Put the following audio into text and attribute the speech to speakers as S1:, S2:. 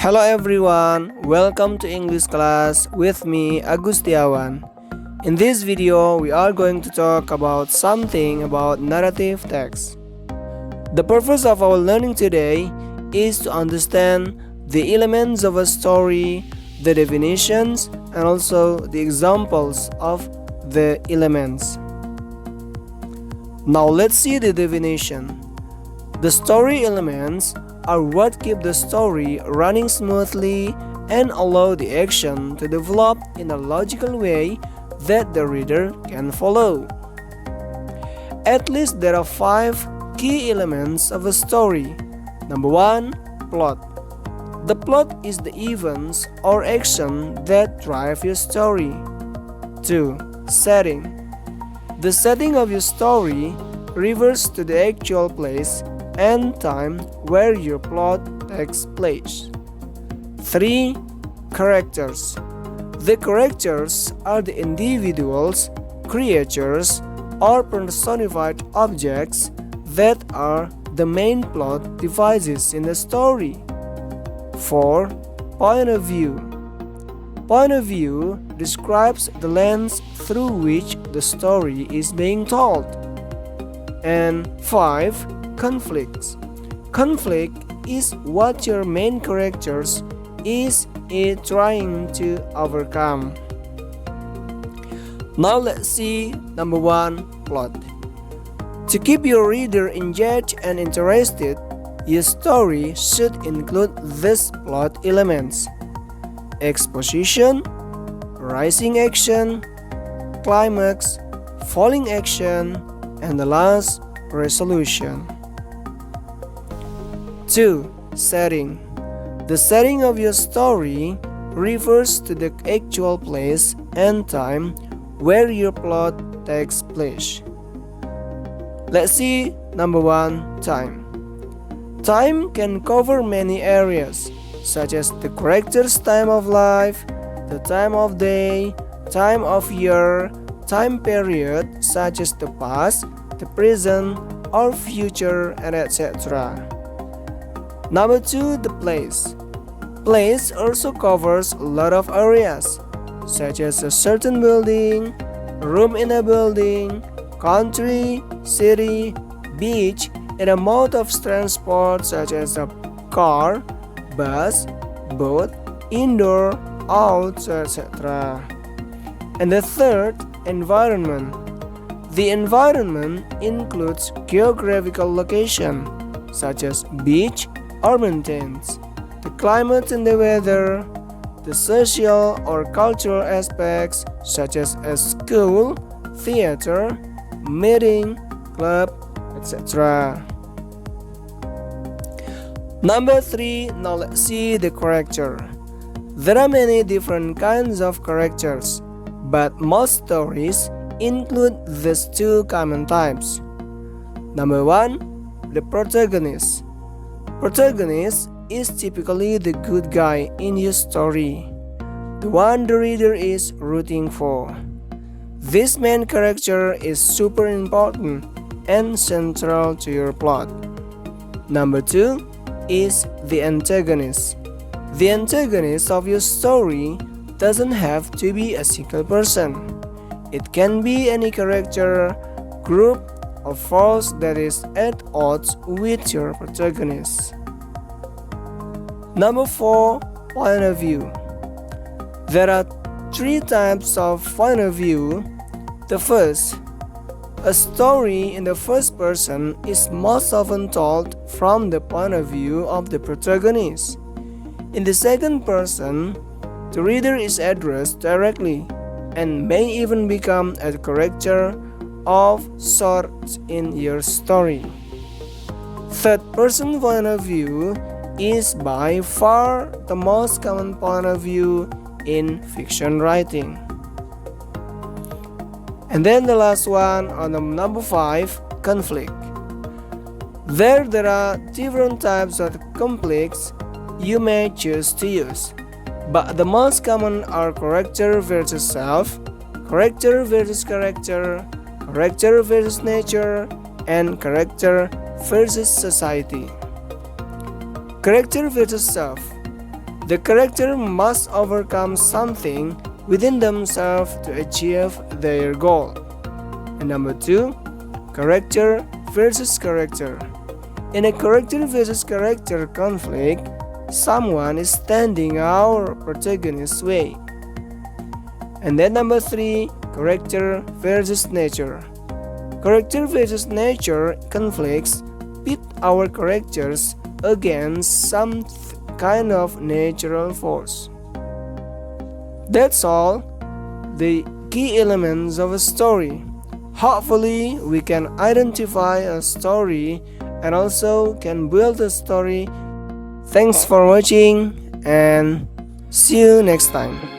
S1: Hello everyone, welcome to English class with me Agustiawan. In this video, we are going to talk about something about narrative text. The purpose of our learning today is to understand the elements of a story, the definitions, and also the examples of the elements. Now let's see the definition. The story elements are what keep the story running smoothly and allow the action to develop in a logical way that the reader can follow. At least there are 5 key elements of a story. Number 1. Plot. The plot is the events or action that drive your story. 2. Setting. The setting of your story refers to the actual place and time where your plot takes place. 3. Characters. The characters are the individuals, creatures, or personified objects that are the main plot devices in the story. 4. Point of view. Point of view describes the lens through which the story is being told. And 5. Conflicts. Conflict is what your main characters is trying to overcome. Now let's see number 1. Plot. To keep your reader engaged and interested, your story should include these plot elements: exposition, rising action, climax, falling action, and the last, resolution. 2. Setting. The setting of your story refers to the actual place and time where your plot takes place. Let's see number 1. Time. Time can cover many areas, such as the character's time of life, the time of day, time of year, time period such as the past, the present, or future, and etc. Number 2. The place. Place also covers a lot of areas, such as a certain building, room in a building, country, city, beach, and a mode of transport such as a car, bus, boat, indoor, out, etc. And the 3rd, environment. The environment includes geographical location, such as beach or mountains, the climate and the weather, the social or cultural aspects such as a school, theater, meeting, club, etc. Number 3. Now let's see the character. There are many different kinds of characters, but most stories include these 2 common types. Number 1. The protagonist. Protagonist is typically the good guy in your story, the one the reader is rooting for. This main character is super important and central to your plot. Number 2 is the antagonist. The antagonist of your story doesn't have to be a single person. It can be any character, group, or force that is at odds with your protagonist. Number 4. Point of view. There are 3 types of point of view. The first, a story in the first person is most often told from the point of view of the protagonist. In the second person, the reader is addressed directly and may even become a character of sorts in your story. Third person point of view is by far the most common point of view in fiction writing. And then the last one on the number 5, conflict. There are different types of conflicts you may choose to use, but the most common are character versus self, character versus character, character versus nature, and character versus society. Character versus self. The character must overcome something within themselves to achieve their goal. And number 2, character versus character. In a character versus character conflict, someone is standing our protagonist's way. And then number 3, character versus nature. Character versus nature conflicts pit our characters against some kind of natural force. That's all the key elements of a story. Hopefully we can identify a story and also can build a story. Thanks for watching and see you next time.